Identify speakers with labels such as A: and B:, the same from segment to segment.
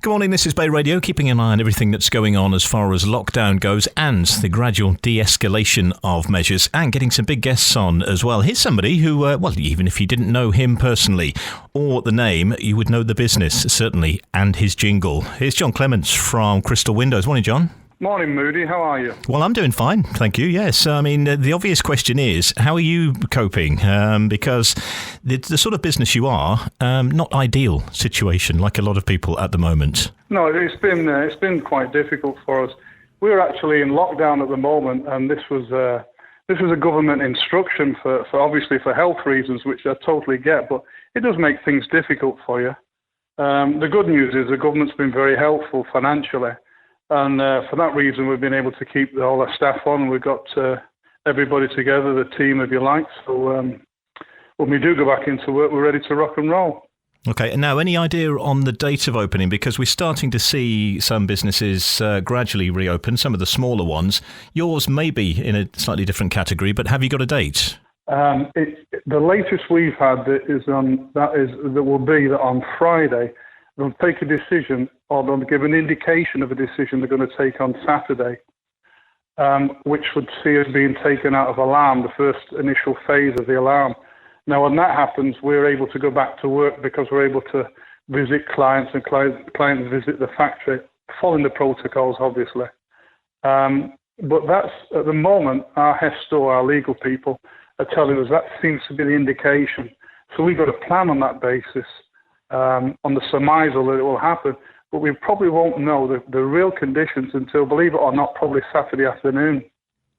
A: Good morning, this is Bay Radio, keeping an eye on everything that's going on as far as lockdown goes and the gradual de-escalation of measures, and getting some big guests on as well. Here's somebody who, even if you didn't know him personally or the name, you would know the business, certainly, and his jingle. Here's John Clements from Crystal Windows. Morning, John.
B: Morning, Moody. How are you?
A: Well, I'm doing fine, thank you, yes. I mean, the obvious question is, how are you coping? Because the sort of business you are, not ideal situation, like a lot of people at the moment. No,
B: it's been quite difficult for us. We're actually in lockdown at the moment, and this was a government instruction for obviously for health reasons, which I totally get, but it does make things difficult for you. The good news is the government's been very helpful financially. And for that reason, we've been able to keep all our staff on. We've got everybody together, the team, if you like. So when we do go back into work, we're ready to rock and roll.
A: Okay. And now, any idea on the date of opening? Because we're starting to see some businesses gradually reopen, some of the smaller ones. Yours may be in a slightly different category, but have you got a date?
B: The latest we've had that will be that on Friday, they'll take a decision, or they'll give an indication of a decision they're going to take on Saturday, which would see us being taken out of alarm, the first initial phase of the alarm. Now, when that happens, we're able to go back to work because we're able to visit clients and clients visit the factory, following the protocols, obviously. But that's, at the moment, our HESTO, our legal people, are telling us that seems to be the indication. So we've got to plan on that basis. On the surmisal that it will happen, but we probably won't know the real conditions until, believe it or not, probably Saturday afternoon.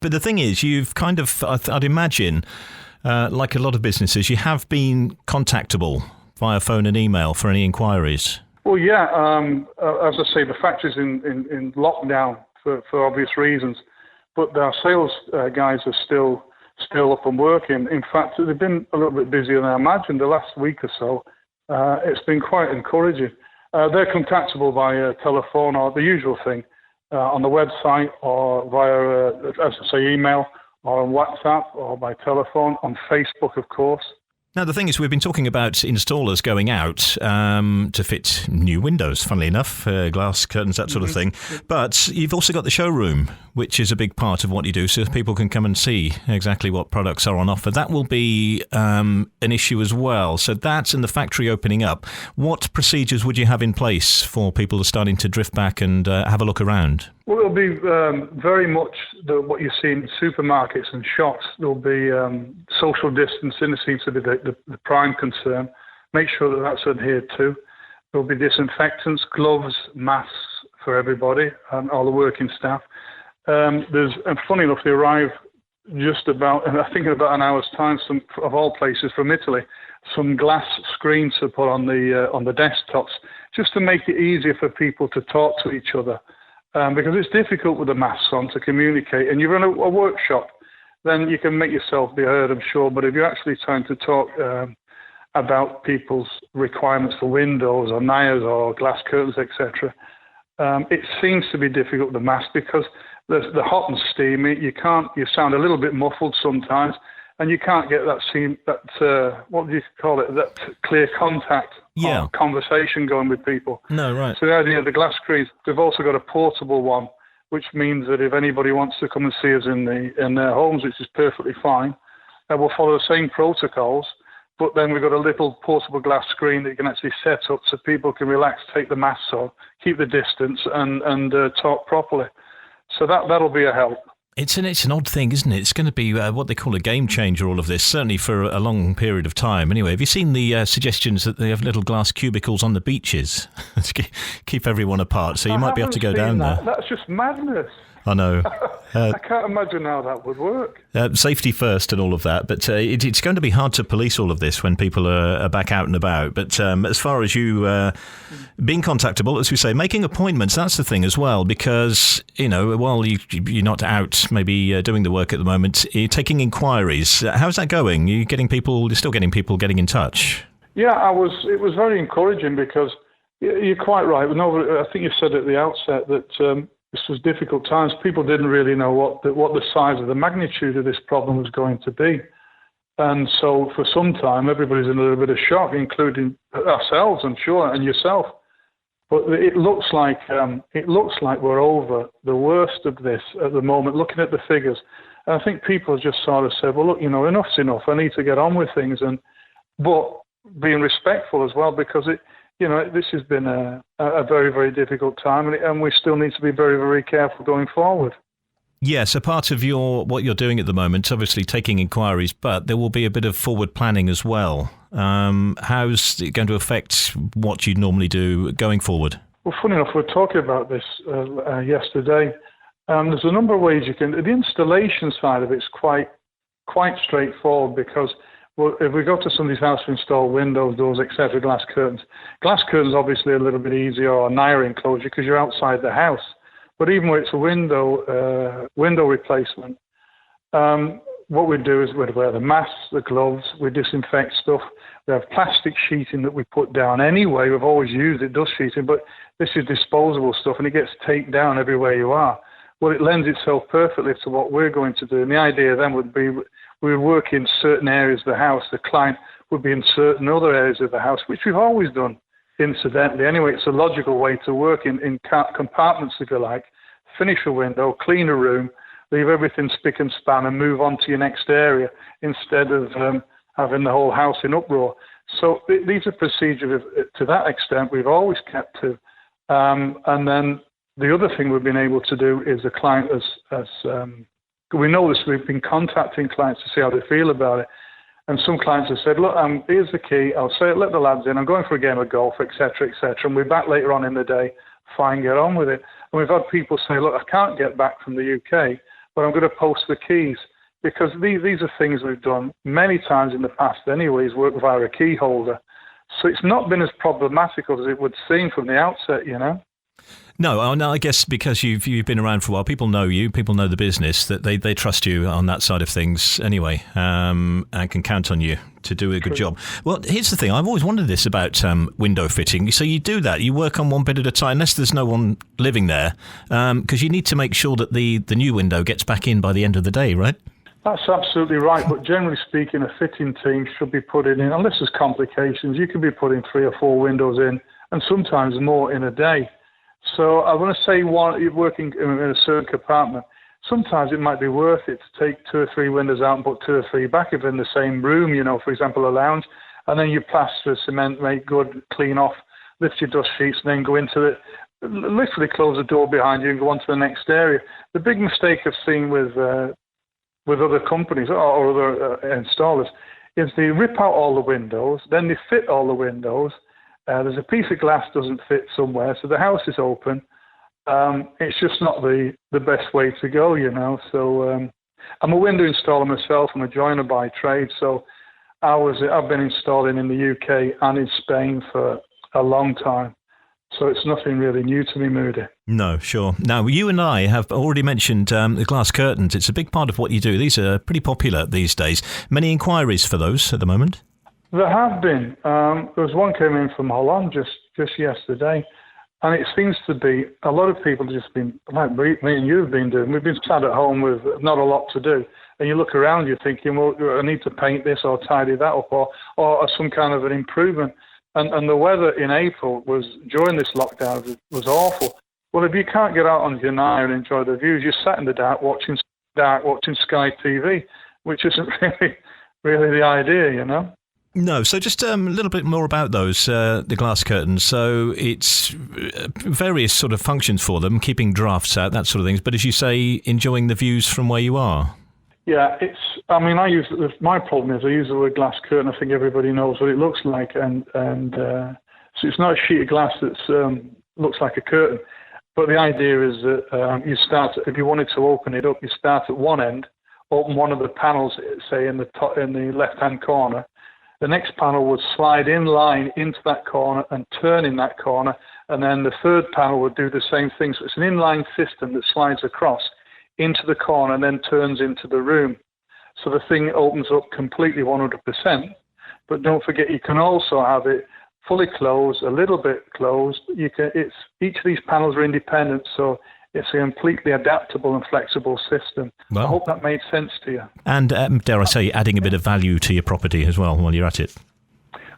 A: But the thing is, you've kind of, I'd imagine, like a lot of businesses, you have been contactable via phone and email for any inquiries.
B: Well, yeah, as I say, the factory's in lockdown for obvious reasons, but our sales guys are still up and working. In fact, they've been a little bit busier than I imagined the last week or so. It's been quite encouraging. They're contactable via telephone or the usual thing, on the website or via, as I say, email or on WhatsApp or by telephone, on Facebook, of course.
A: Now, the thing is, we've been talking about installers going out to fit new windows, funnily enough, glass curtains, that sort of thing. But you've also got the showroom, which is a big part of what you do, so people can come and see exactly what products are on offer. That will be an issue as well. So that and the factory opening up, what procedures would you have in place for people starting to drift back and have a look around?
B: Well, it'll be very much what you see in supermarkets and shops. There'll be social distancing. It seems to be the prime concern. Make sure that that's adhered to. There'll be disinfectants, gloves, masks for everybody, all the working staff. And funny enough, they arrive just about, I think in about an hour's time, some of all places from Italy, some glass screens to put on the desktops, just to make it easier for people to talk to each other. Because it's difficult with the masks on to communicate, and you run a workshop, then you can make yourself be heard, I'm sure. But if you're actually trying to talk about people's requirements for windows or NIAs or glass curtains, etc., it seems to be difficult with the mask because they're hot and steamy. You sound a little bit muffled sometimes, and you can't get what do you call it, that clear contact.
A: Yeah.
B: Conversation going with people.
A: No, right.
B: So the idea of the glass screens, we've also got a portable one, which means that if anybody wants to come and see us in their homes, which is perfectly fine, we'll follow the same protocols, but then we've got a little portable glass screen that you can actually set up so people can relax, take the masks off, keep the distance, and talk properly. So that'll be a help.
A: It's an odd thing, isn't it? It's going to be what they call a game changer, all of this, certainly for a long period of time. Anyway, have you seen the suggestions that they have little glass cubicles on the beaches to keep everyone apart? So you might be able to go down there.
B: That's just madness.
A: I know.
B: I can't imagine how that would work.
A: Safety first and all of that, but it's going to be hard to police all of this when people are back out and about. But as far as you being contactable, as we say, making appointments, that's the thing as well, because, while you're not out maybe doing the work at the moment, you're taking inquiries. How's that going? You're still getting people getting in touch?
B: Yeah, it was very encouraging because you're quite right. I think you said at the outset that this was difficult times. People didn't really know what the size of the magnitude of this problem was going to be. And so for some time, everybody's in a little bit of shock, including ourselves, I'm sure, and yourself. But it looks like we're over the worst of this at the moment. Looking at the figures, and I think people just sort of said, "Well, look, enough's enough. I need to get on with things," but being respectful as well, because this has been a very, very difficult time, and we still need to be very, very careful going forward.
A: Yeah, so part of what you're doing at the moment, obviously taking inquiries, but there will be a bit of forward planning as well. How's it going to affect what you normally do going forward?
B: Well, funny enough, we were talking about this yesterday. There's a number of ways you can. The installation side of it's quite straightforward, because if we go to somebody's house to install windows, doors, etc., glass curtains obviously a little bit easier, or nigher enclosure because you're outside the house. But even when it's a window replacement, what we do is we'd wear the masks, the gloves, we disinfect stuff. We have plastic sheeting that we put down anyway. We've always used it, dust sheeting, but this is disposable stuff, and it gets taped down everywhere you are. Well, it lends itself perfectly to what we're going to do. And the idea then would be we would work in certain areas of the house. The client would be in certain other areas of the house, which we've always done. Incidentally, anyway, it's a logical way to work in compartments, if you like. Finish a window, clean a room, leave everything spick and span, and move on to your next area instead of having the whole house in uproar. So these are procedures to that extent we've always kept to. And then the other thing we've been able to do is the client we know this, we've been contacting clients to see how they feel about it. And some clients have said, look, here's the key. I'll say it, let the lads in. I'm going for a game of golf, etc., etc. And we're back later on in the day. Fine, get on with it. And we've had people say, look, I can't get back from the UK, but I'm going to post the keys. Because these are things we've done many times in the past anyways, work via a key holder. So it's not been as problematic as it would seem from the outset,
A: No, I guess because you've been around for a while, people know you, people know the business, that they trust you on that side of things anyway, and can count on you to do a good job. Well, here's the thing. I've always wondered this about window fitting. So you do that. You work on one bit at a time, unless there's no one living there, because you need to make sure that the new window gets back in by the end of the day, right?
B: That's absolutely right. But generally speaking, a fitting team should be putting in, unless there's complications, you could be putting 3 or 4 windows in, and sometimes more in a day. So I want to say you're working in a certain compartment. Sometimes it might be worth it to take 2 or 3 windows out and put 2 or 3 back if they're in the same room, for example, a lounge, and then you plaster, cement, make good, clean off, lift your dust sheets, and then go into it. Literally close the door behind you and go on to the next area. The big mistake I've seen with other companies or other installers is they rip out all the windows, then they fit all the windows. There's a piece of glass doesn't fit somewhere, so the house is open. It's just not the best way to go, So I'm a window installer myself. I'm a joiner by trade, so I've been installing in the UK and in Spain for a long time. So it's nothing really new to me, Moody.
A: No, sure. Now, you and I have already mentioned the glass curtains. It's a big part of what you do. These are pretty popular these days. Many inquiries for those at the moment?
B: There have been. There was one came in from Holland just yesterday, and it seems to be a lot of people just been, like me and you have been doing. We've been sat at home with not a lot to do, and you look around, you're thinking, well, I need to paint this or tidy that up or some kind of an improvement. And the weather in April during this lockdown was awful. Well, if you can't get out on your night and enjoy the views, you're sat in the dark watching Sky TV, which isn't really the idea,
A: No, so just a little bit more about those, the glass curtains. So it's various sort of functions for them, keeping drafts out, that sort of things. But as you say, enjoying the views from where you are. Yeah,
B: my problem is I use the word glass curtain. I think everybody knows what it looks like. And so it's not a sheet of glass that looks like a curtain. But the idea is that you start, if you wanted to open it up, you start at one end, open one of the panels, say in the left-hand corner. The next panel would slide in line into that corner and turn in that corner, and then the third panel would do the same thing. So it's an inline system that slides across into the corner and then turns into the room. So the thing opens up completely 100%. But don't forget, you can also have it fully closed, a little bit closed. Each of these panels are independent, so it's a completely adaptable and flexible system. Well, I hope that made sense to you.
A: And dare I say, adding a bit of value to your property as well while you're at it.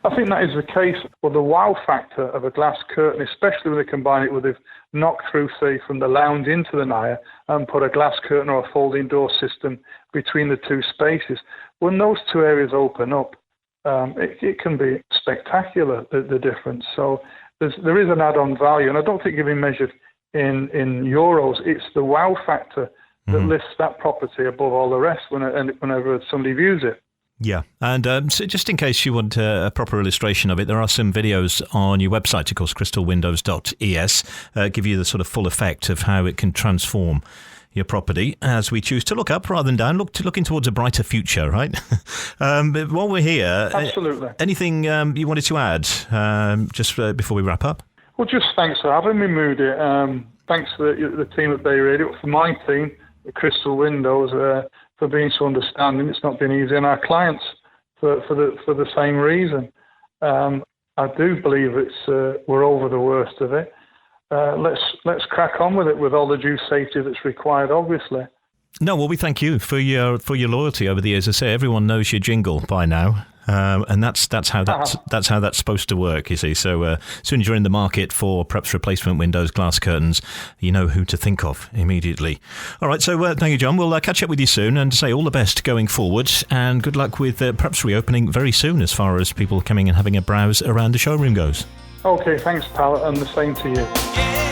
B: I think that is the case. Well, the wow factor of a glass curtain, especially when they combine it with a knock-through, say, from the lounge into the Naya, and put a glass curtain or a folding door system between the two spaces, when those two areas open up, it can be spectacular, the difference. So there is an add-on value, and I don't think it can be measured in euros. It's the wow factor that lifts that property above all the rest whenever somebody views it.
A: Yeah, and so just in case you want a proper illustration of it, there are some videos on your website, of course, crystalwindows.es, give you the sort of full effect of how it can transform your property as we choose to look up rather than down, looking towards a brighter future, right? But while we're here,
B: absolutely.
A: Anything you wanted to add just before we wrap up?
B: Well, just thanks for having me, Moody. Thanks to the team at Bay Radio, for my team, the Crystal Windows, for being so understanding. It's not been easy, and our clients for the same reason. I do believe we're over the worst of it. Let's crack on with it with all the due safety that's required, obviously.
A: No, well, we thank you for your loyalty over the years. As I say, everyone knows your jingle by now, and that's how that's supposed to work. You see, so as soon as you're in the market for perhaps replacement windows, glass curtains, you know who to think of immediately. All right, so thank you, John. We'll catch up with you soon, and say all the best going forward, and good luck with perhaps reopening very soon, as far as people coming and having a browse around the showroom goes.
B: Okay, thanks, pal, and the same to you.